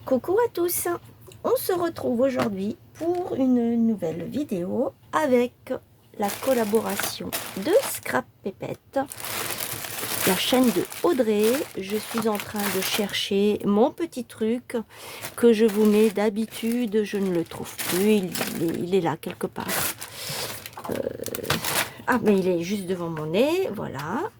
Coucou à tous, on se retrouve aujourd'hui pour une nouvelle vidéo avec la collaboration de Scrap Pépette, la chaîne de Audrey. Je suis en train de chercher mon petit truc que je vous mets d'habitude, je ne le trouve plus, il est là quelque part. Ah mais il est juste devant mon nez, voilà.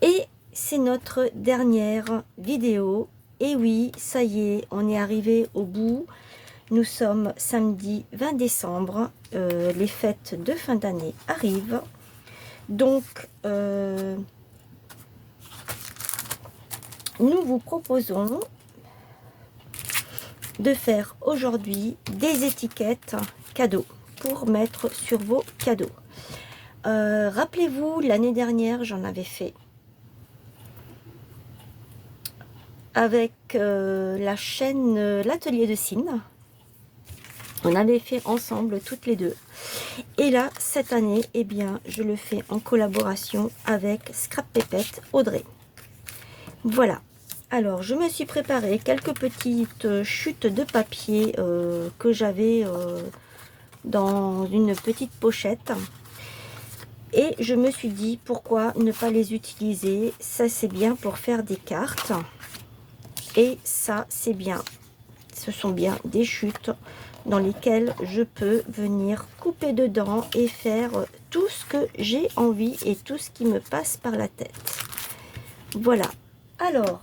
Et c'est notre dernière vidéo. Et oui, ça y est, on est arrivé au bout. Nous sommes samedi 20 décembre. Les fêtes de fin d'année arrivent. Donc, nous vous proposons de faire aujourd'hui des étiquettes cadeaux pour mettre sur vos cadeaux. Rappelez-vous, l'année dernière, j'en avais fait avec la chaîne l'atelier de Cine. On avait fait ensemble toutes les deux. Et là, cette année, eh bien, je le fais en collaboration avec Scrap Pépette Audrey. Voilà. Alors, je me suis préparé quelques petites chutes de papier que j'avais dans une petite pochette. Et je me suis dit, pourquoi ne pas les utiliser? Ça, c'est bien pour faire des cartes. Et ça, c'est bien. Ce sont bien des chutes dans lesquelles je peux venir couper dedans et faire tout ce que j'ai envie et tout ce qui me passe par la tête. Voilà. Alors,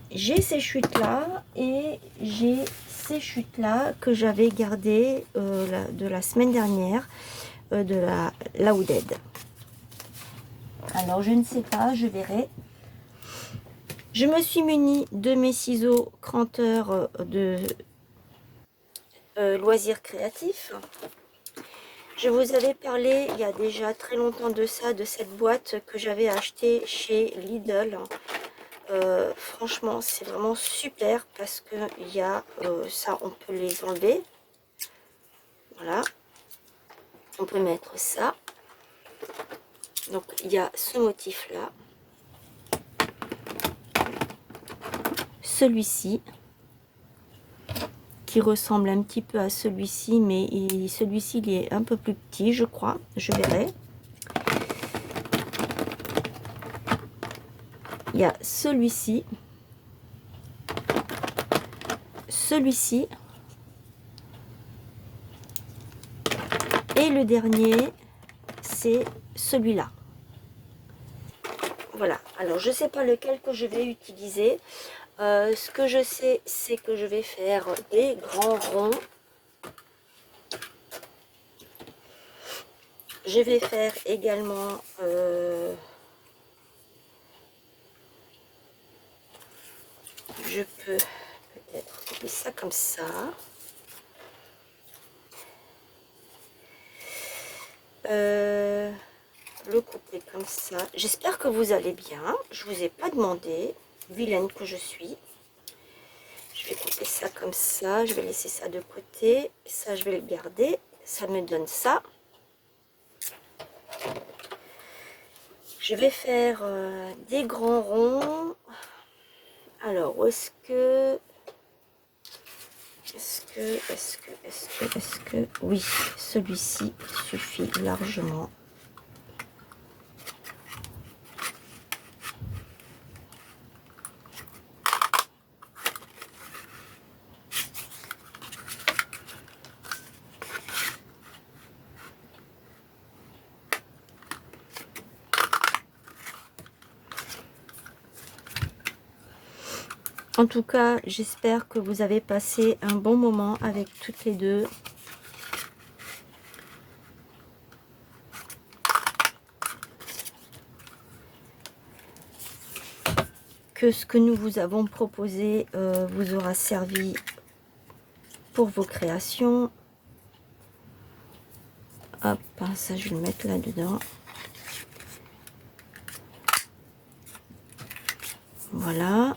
j'ai ces chutes-là et j'ai ces chutes-là que j'avais gardées de la semaine dernière de la Louded. Alors, je ne sais pas, je verrai. Je me suis munie de mes ciseaux cranteurs de loisirs créatifs. Je vous avais parlé il y a déjà très longtemps de ça, de cette boîte que j'avais achetée chez Lidl. Franchement, c'est vraiment super parce que il y a ça, on peut les enlever. Voilà. On peut mettre ça. Donc, il y a ce motif-là. Celui-ci. Qui ressemble un petit peu à celui-ci, mais celui-ci il est un peu plus petit, je crois. Je verrai. Il y a celui-ci, celui-ci, et le dernier, c'est celui-là. Voilà. Alors, je sais pas lequel que je vais utiliser. Ce que je sais, c'est que je vais faire des grands ronds. Je vais faire également je peux peut-être couper ça comme ça. Le couper comme ça. J'espère que vous allez bien. Je vous ai pas demandé, vilaine que je suis. Je vais couper ça comme ça. Je vais laisser ça de côté. Ça, je vais le garder. Ça me donne ça. Je vais faire des grands ronds. Alors, où est-ce que... Est-ce que... Oui, celui-ci suffit largement. En tout cas, j'espère que vous avez passé un bon moment avec toutes les deux. Que ce que nous vous avons proposé vous aura servi pour vos créations. Hop, ça je vais le mettre là-dedans. Voilà.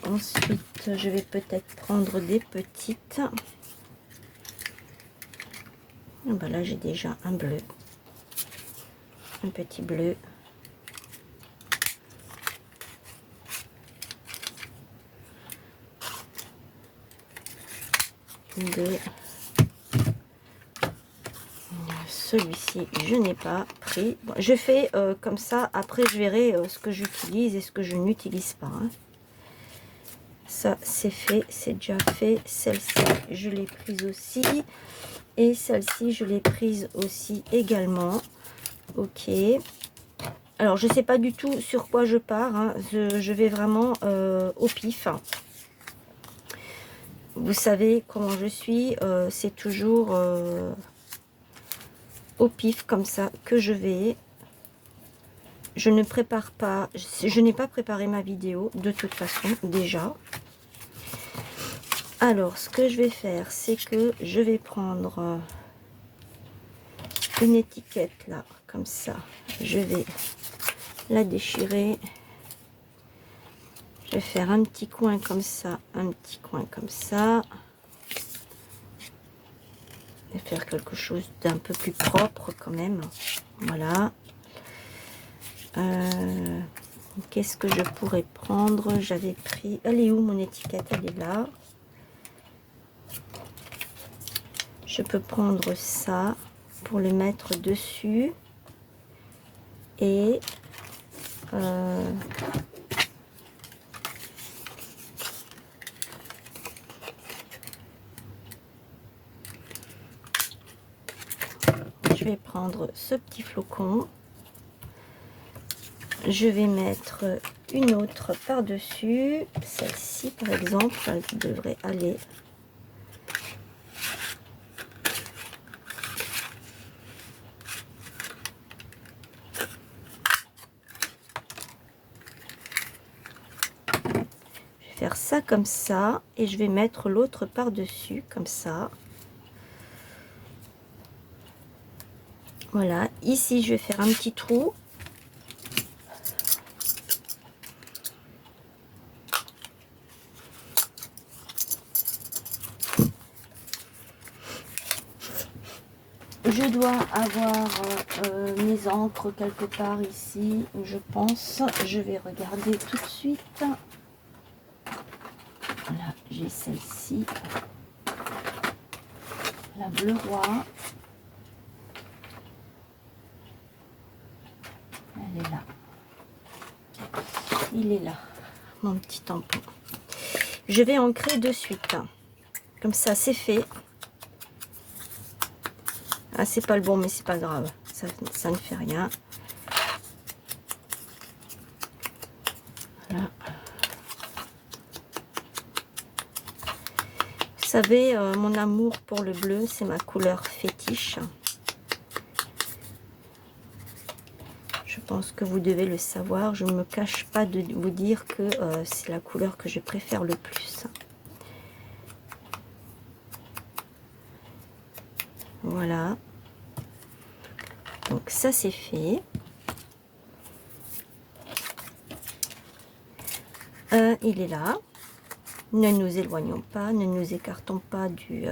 Ensuite, je vais peut-être prendre des petites. Ben là, j'ai déjà un bleu. Un petit bleu. de celui-ci. Je n'ai pas pris. Bon, je fais comme ça. Après, je verrai ce que j'utilise et ce que je n'utilise pas. Hein. Ça, c'est fait. C'est déjà fait. Celle-ci, je l'ai prise aussi. Et celle-ci, je l'ai prise aussi également. Ok. Alors, je ne sais pas du tout sur quoi je pars. Hein. Je vais vraiment au pif. Vous savez comment je suis. C'est toujours au pif comme ça que je vais. Je ne prépare pas. Je n'ai pas préparé ma vidéo de toute façon déjà. Alors, ce que je vais faire, c'est que je vais prendre une étiquette là, comme ça. Je vais la déchirer. Je vais faire un petit coin comme ça, un petit coin comme ça. Je vais faire quelque chose d'un peu plus propre quand même. Voilà. Qu'est-ce que je pourrais prendre? J'avais pris... Elle est où mon étiquette? Elle est là. Je peux prendre ça pour le mettre dessus. Et... je vais prendre ce petit flocon. Je vais mettre une autre par-dessus. Celle-ci, par exemple, elle devrait aller. Je vais faire ça comme ça. Et je vais mettre l'autre par-dessus, comme ça. Voilà. Ici, je vais faire un petit trou. Je dois avoir mes encres quelque part ici, je pense. Je vais regarder tout de suite. Voilà, j'ai celle-ci. La bleu roi. Elle est là. Il est là, mon petit tampon. Je vais ancrer de suite. Comme ça, c'est fait. Ah, c'est pas le bon, mais c'est pas grave. Ça ne fait rien. Voilà. Vous savez, mon amour pour le bleu, c'est ma couleur fétiche. Je pense que vous devez le savoir. Je ne me cache pas de vous dire que c'est la couleur que je préfère le plus. Voilà. Donc ça, c'est fait. Il est là. Ne nous éloignons pas, ne nous écartons pas du...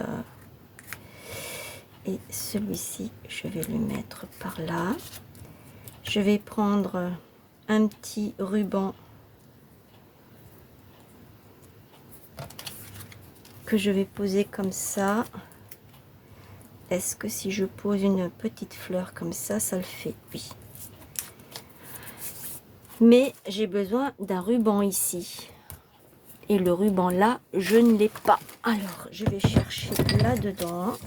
Et celui-ci, je vais le mettre par là. Je vais prendre un petit ruban que je vais poser comme ça. Est-ce que si je pose une petite fleur comme ça, ça le fait? Oui. Mais j'ai besoin d'un ruban ici. Et le ruban là, je ne l'ai pas. Alors, je vais chercher là-dedans.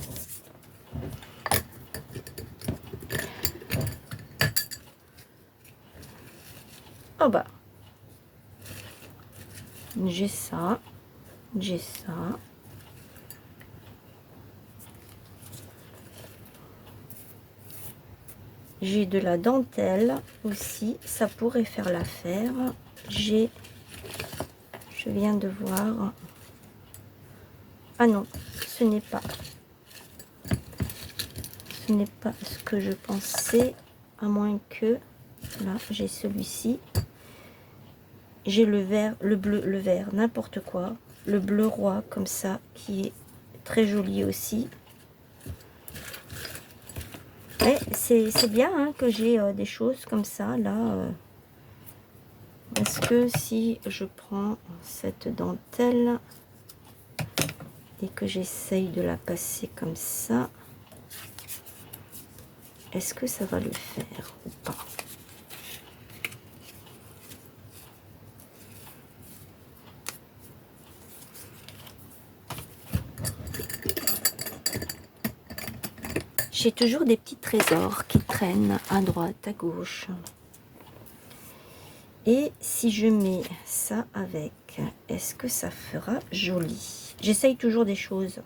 Oh bah. J'ai ça. J'ai ça. J'ai de la dentelle aussi. Ça pourrait faire l'affaire. J'ai... Je viens de voir. Ah non, ce n'est pas. Ce n'est pas ce que je pensais. À moins que... Là, j'ai celui-ci. J'ai le vert, le bleu, le vert, n'importe quoi. Le bleu roi, comme ça, qui est très joli aussi. Et c'est bien hein, que j'ai des choses comme ça, là. Est-ce que si je prends cette dentelle et que j'essaye de la passer comme ça, est-ce que ça va le faire ou pas? J'ai toujours des petits trésors qui traînent à droite, à gauche. Et si je mets ça avec, est-ce que ça fera joli? J'essaye toujours des choses.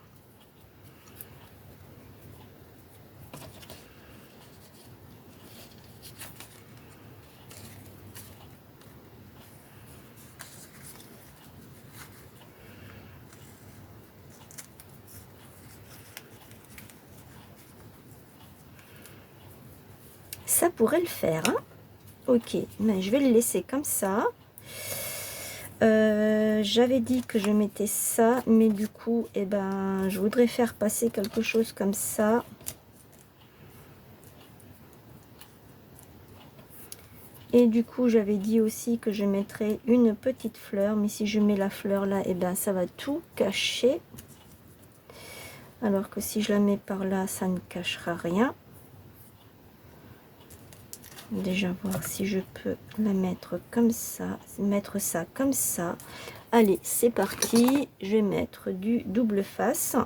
Ça pourrait le faire, hein? Ok, mais je vais le laisser comme ça. J'avais dit que je mettais ça, mais du coup, eh ben, je voudrais faire passer quelque chose comme ça. Et du coup, j'avais dit aussi que je mettrais une petite fleur, mais si je mets la fleur là, eh ben, ça va tout cacher. Alors que si je la mets par là, ça ne cachera rien. Déjà voir si je peux la mettre comme ça, mettre ça comme ça. Allez, c'est parti. Je vais mettre du double face.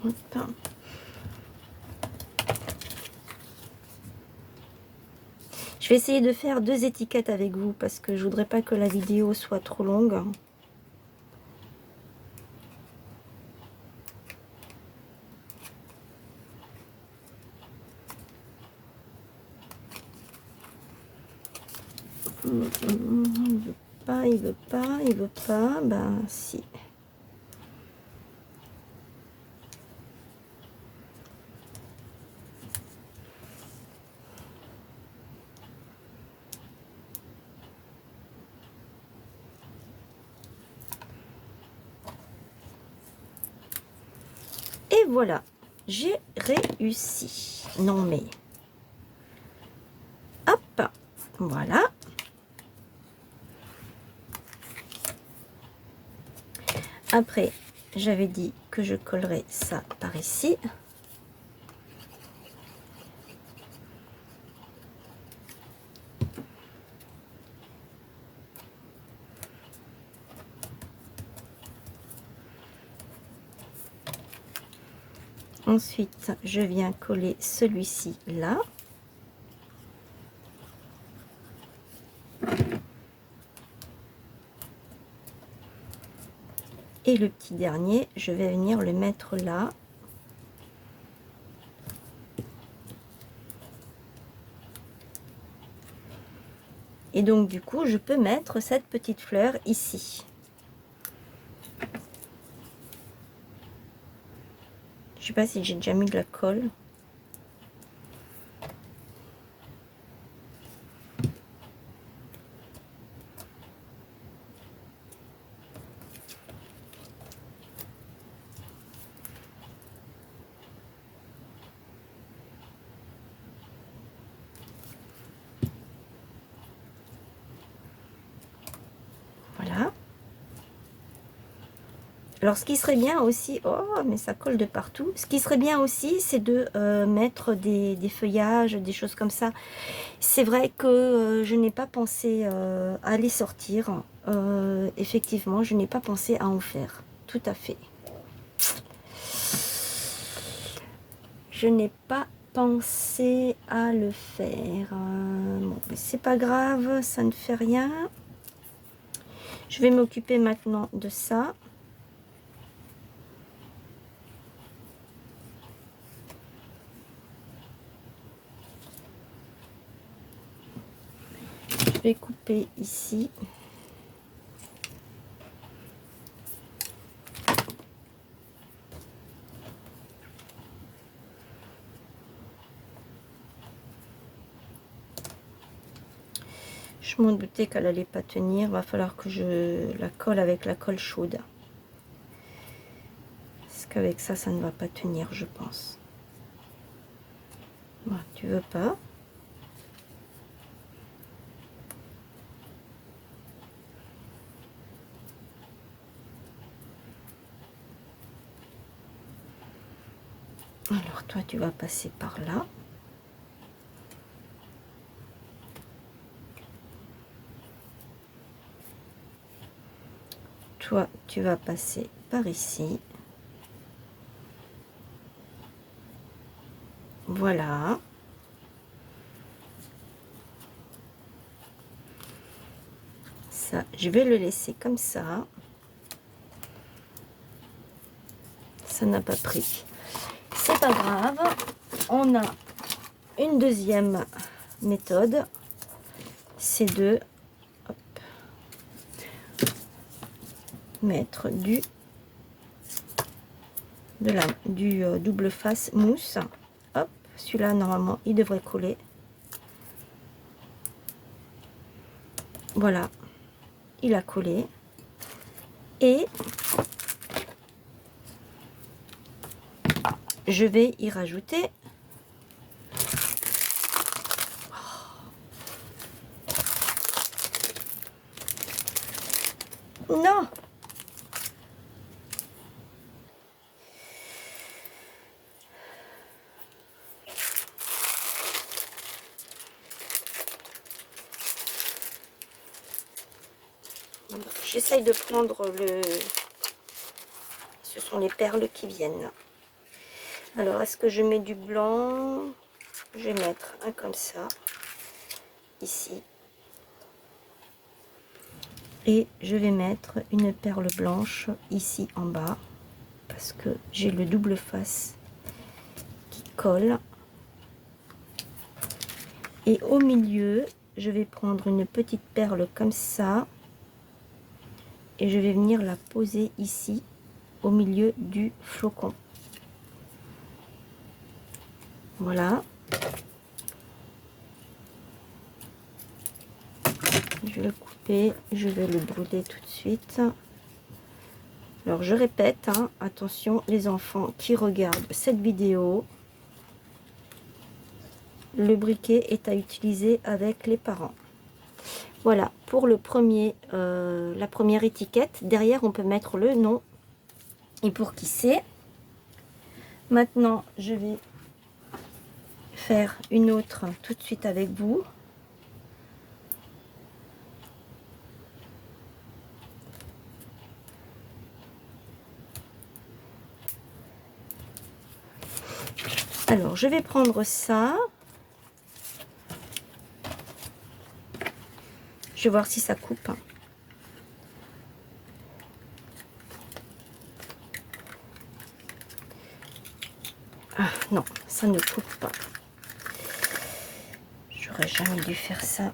Hop. Je vais essayer de faire 2 étiquettes avec vous parce que je voudrais pas que la vidéo soit trop longue. Il veut pas, il veut pas, il veut pas. Ben si. Et voilà, j'ai réussi. Non mais, hop, voilà. Après, j'avais dit que je collerais ça par ici. Ensuite, je viens coller celui-ci là. Et le petit dernier, je vais venir le mettre là. Et donc, du coup, je peux mettre cette petite fleur ici. Je sais pas si j'ai déjà mis de la colle. Voilà. Alors, ce qui serait bien aussi, oh, mais ça colle de partout. Ce qui serait bien aussi, c'est de mettre des feuillages, des choses comme ça. C'est vrai que je n'ai pas pensé à les sortir. Effectivement, je n'ai pas pensé à en faire. Tout à fait. Je n'ai pas pensé à le faire. Bon, mais c'est pas grave, ça ne fait rien. Je vais m'occuper maintenant de ça. Je vais couper ici. Je m'en doutais qu'elle allait pas tenir. Va falloir que je la colle avec la colle chaude. Parce qu'avec ça, ça ne va pas tenir, je pense. Bon, tu veux pas? Alors toi, tu vas passer par là. Toi, tu vas passer par ici. Voilà. Ça, je vais le laisser comme ça. Ça n'a pas pris. C'est pas grave. On a une deuxième méthode. C'est de mettre du double face mousse. Hop, celui-là normalement il devrait coller. Voilà, il a collé. Et je vais y rajouter non. J'essaye de prendre le... Ce sont les perles qui viennent. Alors, est-ce que je mets du blanc? Je vais mettre un comme ça, ici. Et je vais mettre une perle blanche ici en bas. Parce que j'ai le double face qui colle. Et au milieu, je vais prendre une petite perle comme ça. Et je vais venir la poser ici, au milieu du flocon. Voilà. Je vais le couper, je vais le brûler tout de suite. Alors je répète, hein, attention les enfants qui regardent cette vidéo, le briquet est à utiliser avec les parents. Voilà, pour le premier, la première étiquette, derrière on peut mettre le nom et pour qui c'est. Maintenant je vais faire une autre tout de suite avec vous. Alors je vais prendre ça. Je vais voir si ça coupe. Ah non, ça ne coupe pas. J'aurais jamais dû faire ça.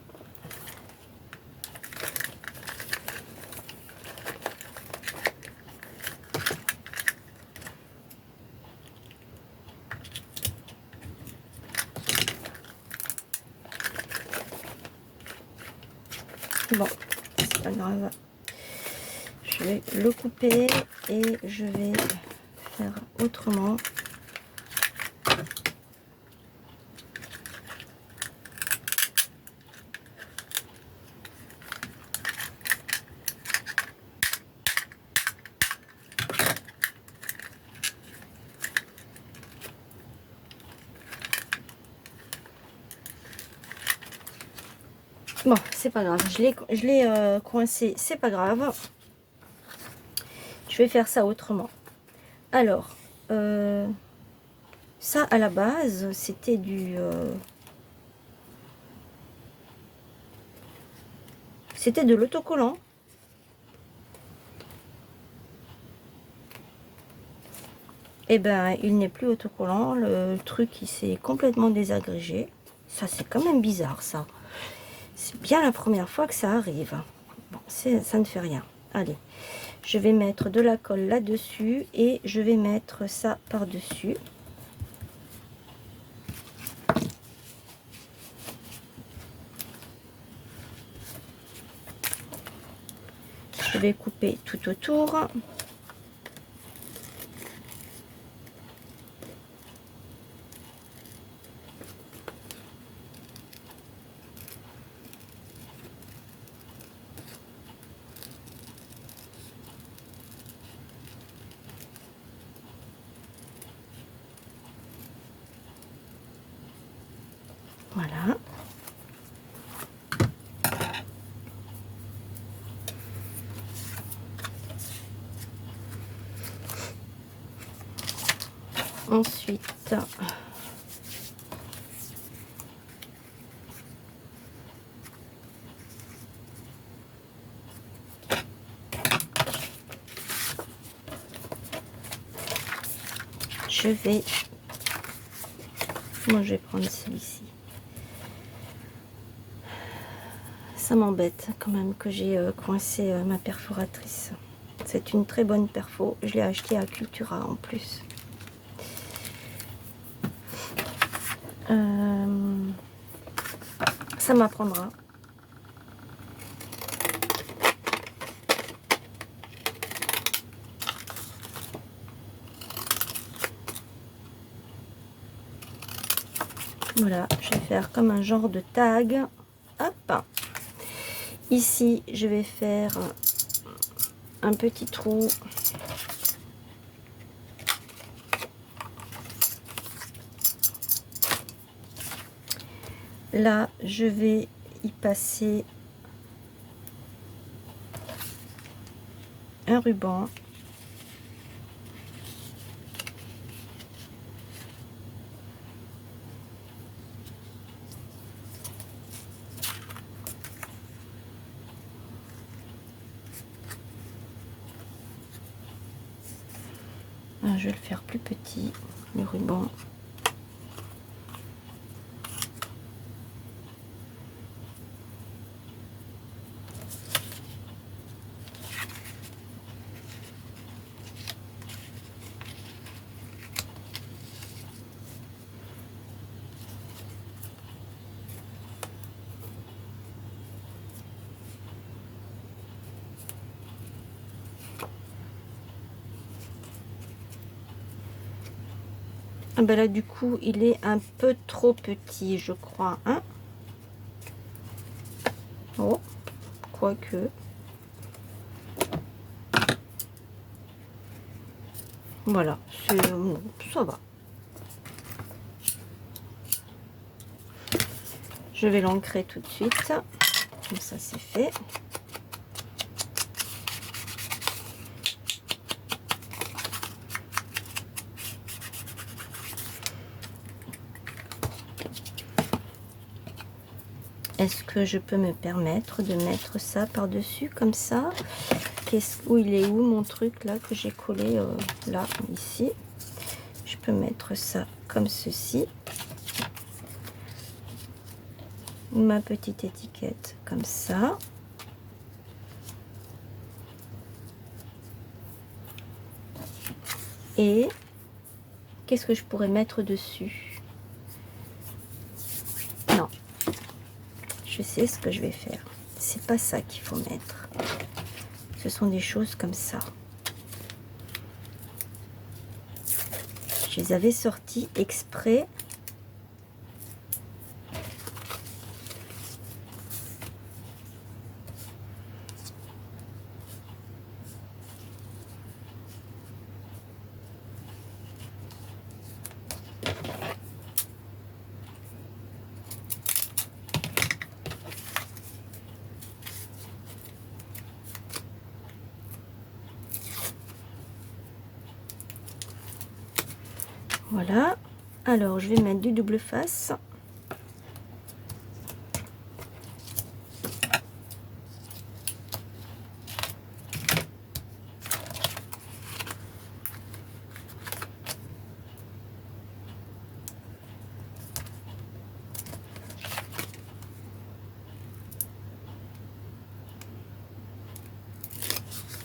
Bon, c'est pas grave. Je vais le couper et je vais faire autrement. Bon, c'est pas grave, je l'ai coincé, c'est pas grave. Je vais faire ça autrement. Alors, ça à la base, c'était c'était de l'autocollant. Et ben, il n'est plus autocollant. Le truc, il s'est complètement désagrégé. Ça, c'est quand même bizarre, ça. C'est bien la première fois que ça arrive. Bon, ça ne fait rien. Allez, je vais mettre de la colle là-dessus et je vais mettre ça par-dessus. vais couper tout autour. Voilà. Ensuite, je vais... Moi, je vais prendre celui-ci. Ça m'embête quand même que j'ai coincé ma perforatrice. C'est une très bonne perfo. Je l'ai acheté à Cultura en plus. Ça m'apprendra. Voilà, je vais faire comme un genre de tag. Hop. Ici, je vais faire un petit trou. Là, je vais y passer un ruban. Je vais le faire plus petit, le ruban. Ah ben là, du coup, il est un peu trop petit, je crois. Hein? Oh, quoique. Voilà, ça va. Je vais l'ancrer tout de suite. Comme ça, c'est fait. Est-ce que je peux me permettre de mettre ça par-dessus comme ça? Où il est où mon truc là que j'ai collé là, ici? Je peux mettre ça comme ceci. Ma petite étiquette comme ça. Et qu'est-ce que je pourrais mettre dessus? Non. Je sais ce que je vais faire. C'est pas ça qu'il faut mettre. Ce sont des choses comme ça. Je les avais sortis exprès. Voilà. Alors, je vais mettre du double face.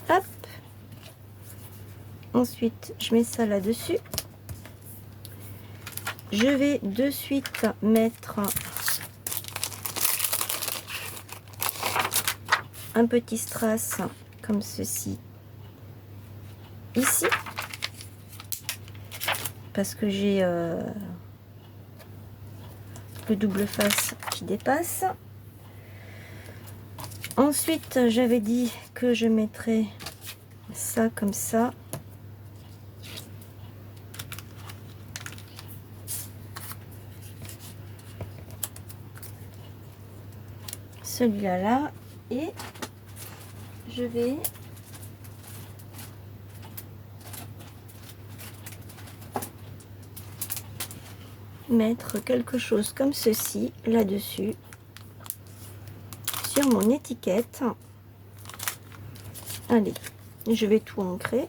Hop. Ensuite, je mets ça là-dessus. Je vais de suite mettre un petit strass comme ceci ici, parce que j'ai le double face qui dépasse. Ensuite, j'avais dit que je mettrais ça comme ça. Celui-là là, et je vais mettre quelque chose comme ceci là-dessus sur mon étiquette. Allez, je vais tout ancrer.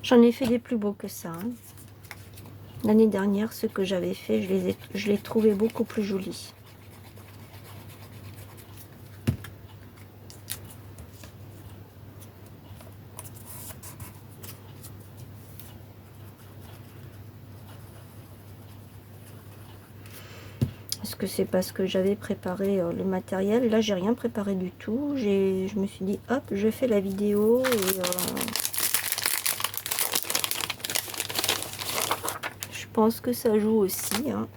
J'en ai fait des plus beaux que ça, hein. L'année dernière, ce que j'avais fait, je les trouvais beaucoup plus jolis. Est-ce que c'est parce que j'avais préparé le matériel? Là, j'ai rien préparé du tout. Je me suis dit, hop, je fais la vidéo et je pense que ça joue aussi, hein.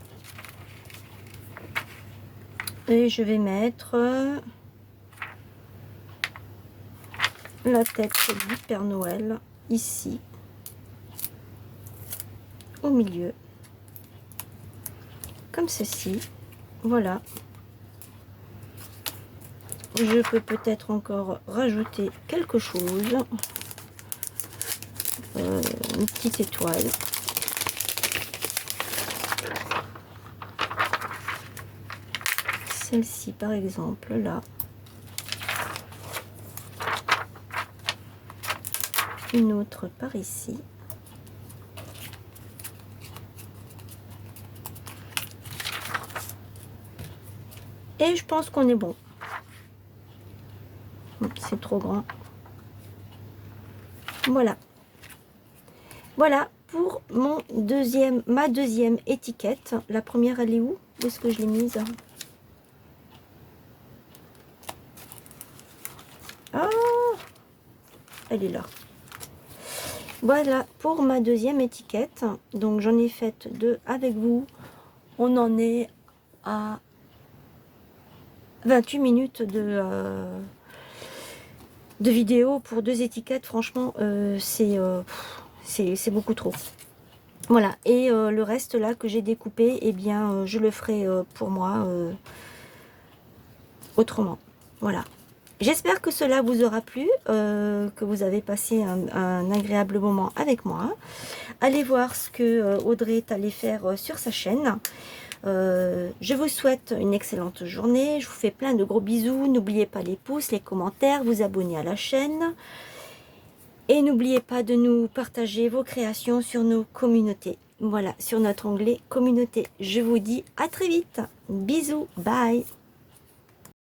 Et je vais mettre la tête du Père Noël ici, au milieu, comme ceci. Voilà. Je peux peut-être encore rajouter quelque chose. Une petite étoile. Celle-ci par exemple, là. Une autre par ici. Et je pense qu'on est bon. C'est trop grand. Voilà. Voilà pour ma deuxième étiquette. La première, elle est où? Où est-ce que je l'ai mise? Ah, elle est là. Voilà pour ma deuxième étiquette. Donc j'en ai fait deux avec vous. On en est à 28 minutes de vidéo pour deux étiquettes. Franchement, c'est beaucoup trop. Voilà, et le reste là que j'ai découpé, eh bien je le ferai pour moi autrement. Voilà. J'espère que cela vous aura plu, que vous avez passé un agréable moment avec moi. Allez voir ce que Audrey est allée faire sur sa chaîne. Je vous souhaite une excellente journée. Je vous fais plein de gros bisous. N'oubliez pas les pouces, les commentaires, vous abonner à la chaîne. Et n'oubliez pas de nous partager vos créations sur nos communautés. Voilà, sur notre onglet communauté. Je vous dis à très vite. Bisous, bye.